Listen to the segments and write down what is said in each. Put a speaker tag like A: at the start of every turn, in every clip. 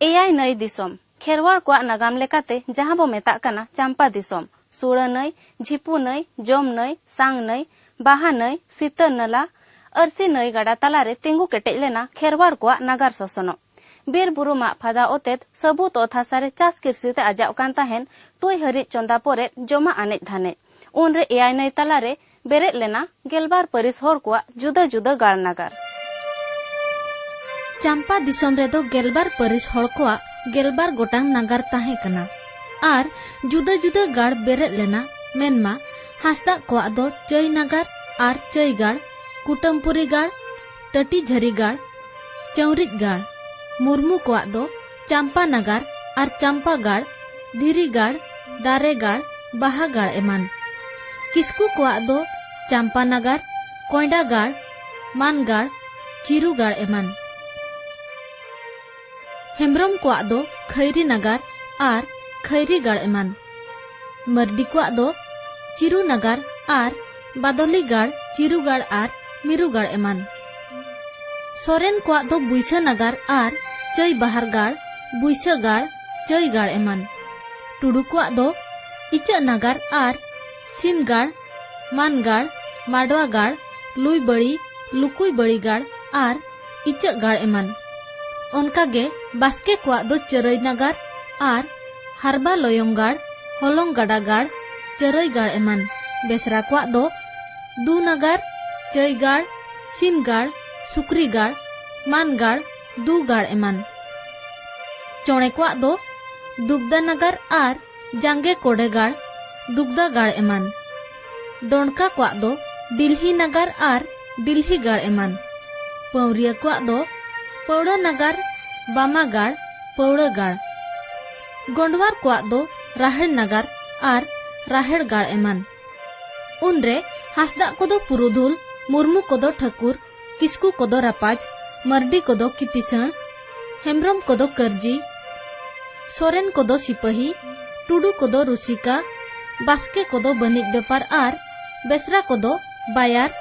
A: AI नई दिसोम खेरवाड़ को नागाम लेकाते जहां बो मेता कना चंपा दिसोम सुड़ा नई, झिपू नई, जोम नई, सांग नई, बाहा नई, सीता नला, अरसी नई गाड़ा तलारे तिंगु केटेज लेना खेरवाड़ को नागार सोसनो बीर बुरु मा फादा ओतेत सबूत ओथा सारे चास किरसिते आजाव कान ताहेन टुई हरि चंदा पोरे जमा आने धाने उनरे एआई नई तलारे बेरेद लेना गेलबार परिस होर को जुदा जुदा गाड़ नागार
B: चंपा दिसोम रेदो गेलबार परिस होर को गेलबार गोटांग नागार ताहे कना आर जुदा जुदा गाड़ बेरेद लेना मेनमा हासदा को दो चई नागार आर चई गाड़ कुटमपुरी गाड़ टटी झरी गाड़ चौरिज गाड़ मुर्मू को दो चंपा नागार आर चंपा गाड़ धीरी गाड़ दारे गाड़ बाहा गाड़ एमान किसकू को दो चंपा नागार कोयडा गाड़ मान गाड़ चिरू गाड़ एमान हेम्ब्रम को दो खैरी नागार आर खैरी गाड़ एमान मर्दी को दो चिरू नागार आर बादली गाड़ चिरू गाड़ आर मिरु गाड़ एमान सोरेन को दो बुइसा नागार आर चई बाहर गाड़ बुइसा गाड़ चई गाड़ एमान टुडू को दो इचा नागार आर सिम गाड़ मान गाड़ माडवा गाड़ लुई बड़ी लुकुई बड़ी गाड़ आर इचा गाड़ एमान उनका गे बास्के को दो चरई नागार आर हारबा लोयंग गाड़ हलोंग गाड़ा गाड़ चरई गाड़ एमान बेसरा को दो दू नागार चई गाड़ सिम गाड़ सुक्री गाड़ मान गाड़ दू गाड़ एमान चौड़े को दो दुग्दा नागार आर जांगे कोडे गाड़ दुग्दा गाड़ एमान डोंडका को दो दिल्ही नागार आर दिल्ही गाड़ एमान पौरिया को दो पौड़ा नागार बामा गाड़ पौड़ा गाड़ गोंडवार को दो राहेड़ नागार आर राहेड़ गाड़ एमान उनरे हासदा को दो पुरुधुल मुर्मू को दो ठाकुर किसकू को दो रापाज मर्दी को दो किपिसण हेम्ब्रम को दो करजी सोरेन को दो सिपाही टुडू को दो रुसिका बास्के को दो बनिज बेपार आर बेसरा को दो बायार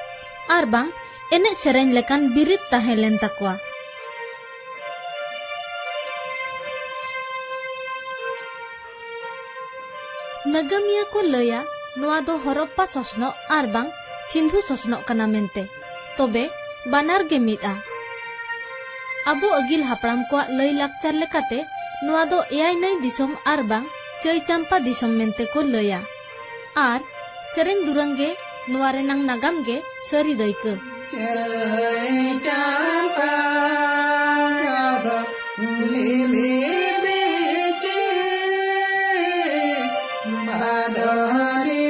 B: आर बांग एने सेरेन लेकान बिरित ताहे लेन ताकवा नगमिया को लया नोआ दो हरप्पा ससनो आर बांग सिंधु ससनो कना मेनते तोबे बानार गे मिदा अबो अगिल हापड़ाम को लई लाकचार लेकाते नोआ दो एआई नई दिसोम आर बांग चई चंपा दिसोम मेनते को लया आर सेरेन दुरंगे नोआ रेनांग नागाम गे सरी दैके चई चंपा कादो लिली बेचे बादरी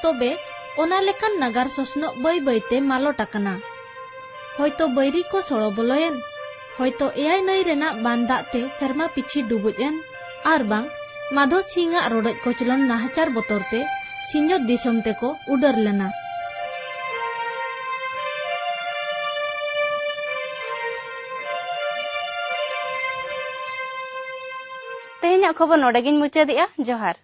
B: तोबे ओना लेकान नगार ससनो बाई बाईते मालोट आकना होयतो बैरी को सड़ो बोलोयन होयतो एआई नई रेना बांदाते शर्मा पिछी डुबुजन आर बांग माधो सिंगा रोडज कोचलन नाहचार बोतरते सिंजो दिसोम तेको उडर लेना
A: तेहेन्या खबर नोडेगिन मुचादिया जोहार।